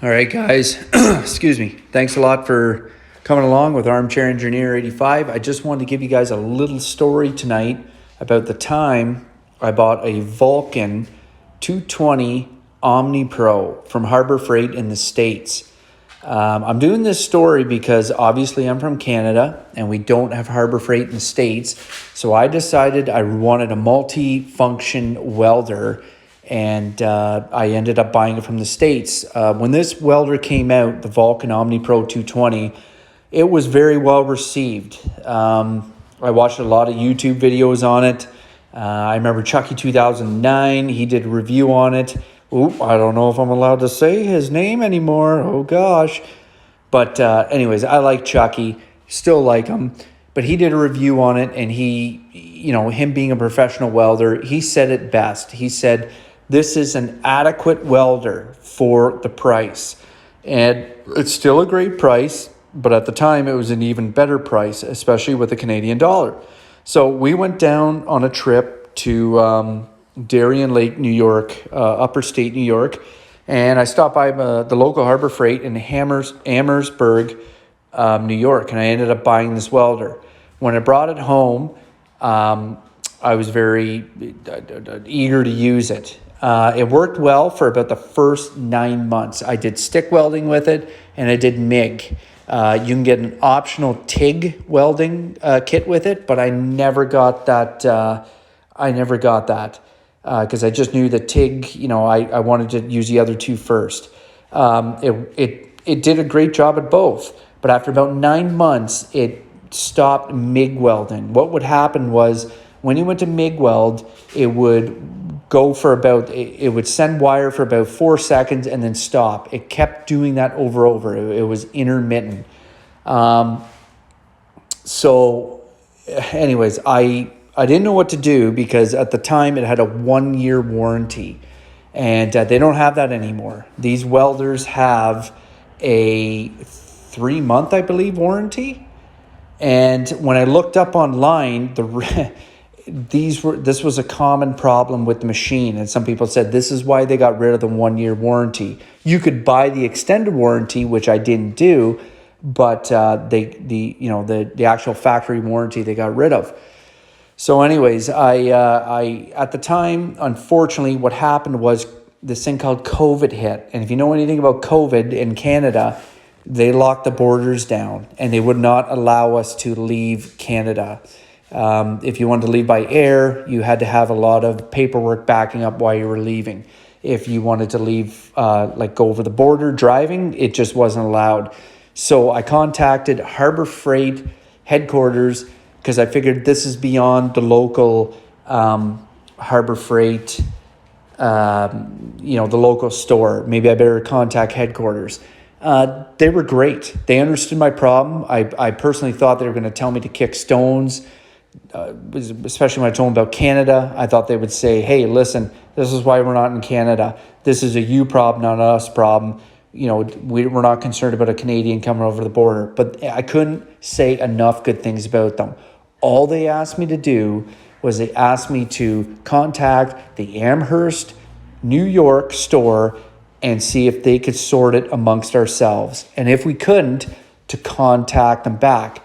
All right, guys. Excuse me. Thanks a lot for coming along with Armchair Engineer 85. I just wanted to give you guys a little story tonight about the time I bought a Vulcan 220 Omnipro from Harbour Freight in the States. I'm doing this story because obviously I'm from Canada and we don't have Harbour Freight in the States. So I decided I wanted a multi-function welder, and I ended up buying it from the States. When this welder came out, the Vulcan Omnipro 220, it was very well received. I watched a lot of YouTube videos on it. I remember Chucky 2009, he did a review on it. Oop, I don't know if I'm allowed to say his name anymore. Oh, gosh. But anyways, I like Chucky, still like him. But he did a review on it, and him being a professional welder, he said it best. He said, this is an adequate welder for the price. And it's still a great price, but at the time it was an even better price, especially with the Canadian dollar. So we went down on a trip to Darien Lake, New York, upper state New York, and I stopped by the local Harbour Freight in Amherstburg, New York, and I ended up buying this welder. When I brought it home, I was very eager to use it. It worked well for about the first 9 months. I did stick welding with it, and I did MIG. You can get an optional TIG welding kit with it, but I never got that. Because I just knew that TIG, I wanted to use the other two first. It did a great job at both, but after about 9 months, it stopped MIG welding. What would happen was when you went to MIG weld, it would it would send wire for about 4 seconds and then stop. It kept doing that over. It was intermittent. So anyways, I didn't know what to do because at the time it had a 1-year warranty, and they don't have that anymore. These welders have a 3-month, I believe, warranty. And when I looked up online, this was a common problem with the machine, and some people said this is why they got rid of the 1-year warranty. You could buy the extended warranty, which I didn't do, but the actual factory warranty they got rid of. So anyways, I at the time, unfortunately, what happened was this thing called COVID hit. And if you know anything about COVID in Canada, they locked the borders down and they would not allow us to leave Canada. If you wanted to leave by air, you had to have a lot of paperwork backing up why you were leaving. If you wanted to leave, go over the border driving, it just wasn't allowed. So I contacted Harbour Freight headquarters because I figured this is beyond the local Harbour Freight, the local store. Maybe I better contact headquarters. They were great. They understood my problem. I personally thought they were going to tell me to kick stones, especially when I told them about Canada. I thought they would say, hey, listen, this is why we're not in Canada. This is a you problem, not an us problem. We're not concerned about a Canadian coming over the border. But I couldn't say enough good things about them. All they asked me to do was they asked me to contact the Amherst, New York store and see if they could sort it amongst ourselves. And if we couldn't, to contact them back.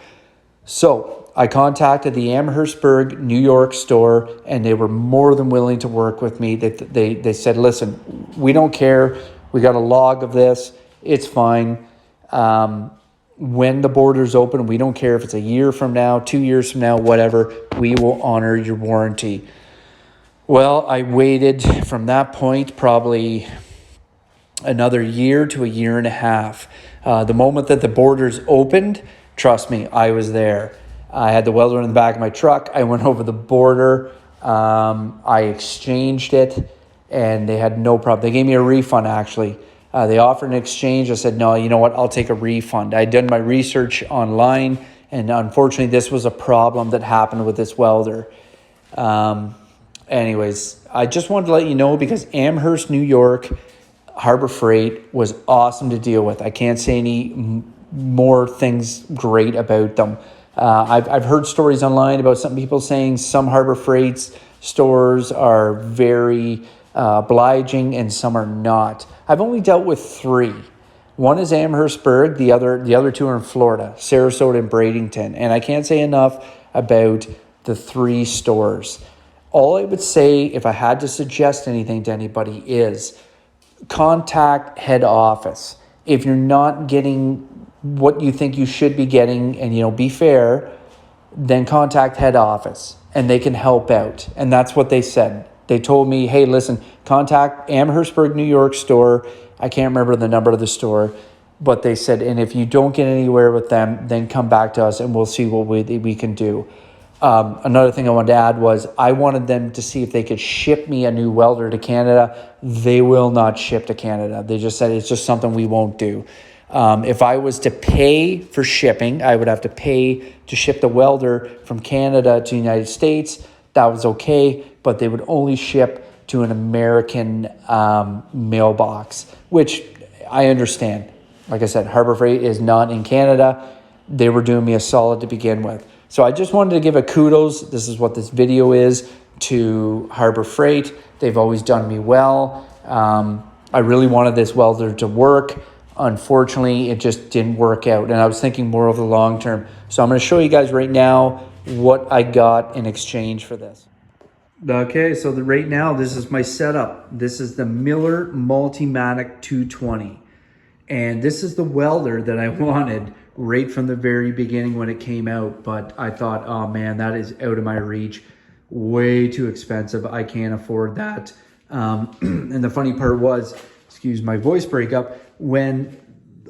So I contacted the Amherstburg, New York store, and they were more than willing to work with me. They said, listen, we don't care. We got a log of this. It's fine. When the borders open, we don't care if it's a year from now, 2 years from now, whatever, we will honor your warranty. Well, I waited from that point probably another year to a year and a half. The moment that the borders opened, trust me, I was there. I had the welder in the back of my truck. I went over the border. I exchanged it, and they had no problem. They gave me a refund, actually. They offered an exchange. I said, no, you know what? I'll take a refund. I'd done my research online, and unfortunately, this was a problem that happened with this welder. Anyways, I just wanted to let you know because Amherst, New York, Harbour Freight was awesome to deal with. I can't say any more things great about them. I've heard stories online about some people saying some Harbour Freight stores are very obliging and some are not. I've only dealt with 3. One is Amherstburg, the other two are in Florida, Sarasota and Bradenton. And I can't say enough about the 3 stores. All I would say, if I had to suggest anything to anybody, is contact head office. If you're not getting what you think you should be getting, and be fair, then contact head office and they can help out. And that's what they said. They told me, hey, listen, contact Amherstburg, New York store. I can't remember the number of the store, but they said, and if you don't get anywhere with them, then come back to us and we'll see what we can do. Another thing I wanted to add was I wanted them to see if they could ship me a new welder to Canada. They will not ship to Canada. They just said it's just something we won't do. If I was to pay for shipping, I would have to pay to ship the welder from Canada to the United States. That was okay, but they would only ship to an American mailbox, which I understand. Like I said, Harbour Freight is not in Canada. They were doing me a solid to begin with. So I just wanted to give a kudos. This is what this video is, to Harbour Freight. They've always done me well. I really wanted this welder to work. Unfortunately, it just didn't work out. And I was thinking more of the long term. So I'm going to show you guys right now what I got in exchange for this. Okay, so right now, this is my setup. This is the Miller Multimatic 220. And this is the welder that I wanted right from the very beginning when it came out. But I thought, oh man, that is out of my reach. Way too expensive. I can't afford that. And the funny part was, excuse my voice breakup, when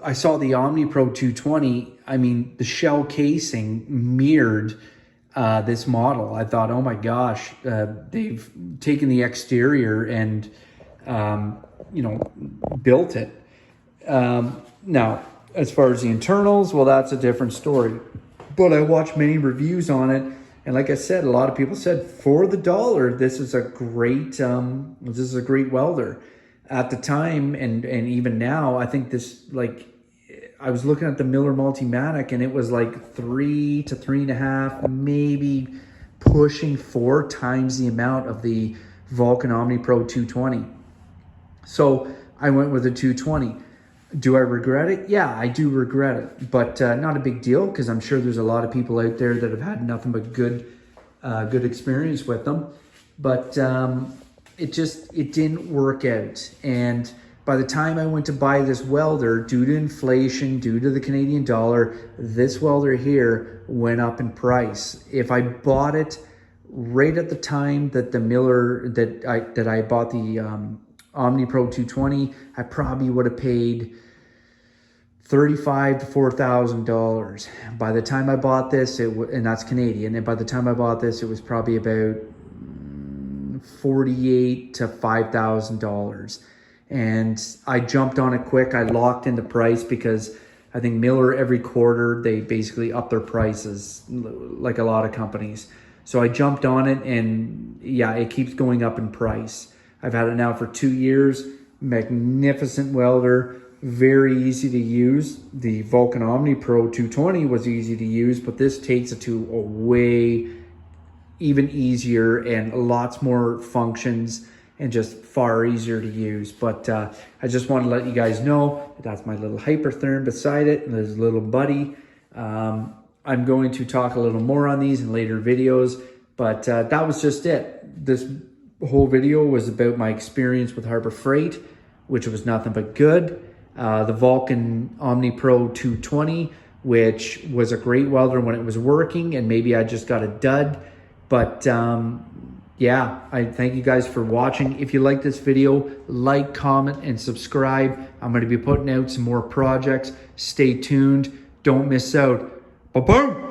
I saw the Omnipro 220, I mean, the shell casing mirrored this model. I thought, oh my gosh, they've taken the exterior and, built it. Now, as far as the internals, well, that's a different story. But I watched many reviews on it, and like I said, a lot of people said, for the dollar, this is a great welder. At the time, and even now, I think this, I was looking at the Miller Multimatic, and it was like 3 to 3.5, maybe pushing 4 times the amount of the Vulcan Omnipro 220. So I went with the 220. Do I regret it? Yeah, I do regret it, but not a big deal, because I'm sure there's a lot of people out there that have had nothing but good experience with them. But it didn't work out. And by the time I went to buy this welder, due to inflation, due to the Canadian dollar, this welder here went up in price. If I bought it right at the time that the Miller, that I bought the Omnipro 220, I probably would have paid $35,000 to $4,000. By the time I bought this, and that's Canadian, and by the time I bought this, it was probably about $48,000 to $5,000. And I jumped on it quick. I locked in the price because I think Miller, every quarter, they basically up their prices like a lot of companies. So I jumped on it, and yeah, it keeps going up in price. I've had it now for 2 years. Magnificent welder, very easy to use. The Vulcan Omnipro 220 was easy to use, but this takes it to a way even easier and lots more functions and just far easier to use. But I just want to let you guys know that's my little Hypertherm beside it, and there's a little buddy. I'm going to talk a little more on these in later videos, but that was just it. This whole video was about my experience with Harbour Freight, which was nothing but good. The Vulcan Omnipro 220, which was a great welder when it was working, and maybe I just got a dud. But yeah, I thank you guys for watching. If you like this video, like, comment, and subscribe. I'm going to be putting out some more projects. Stay tuned. Don't miss out. Ba-boom!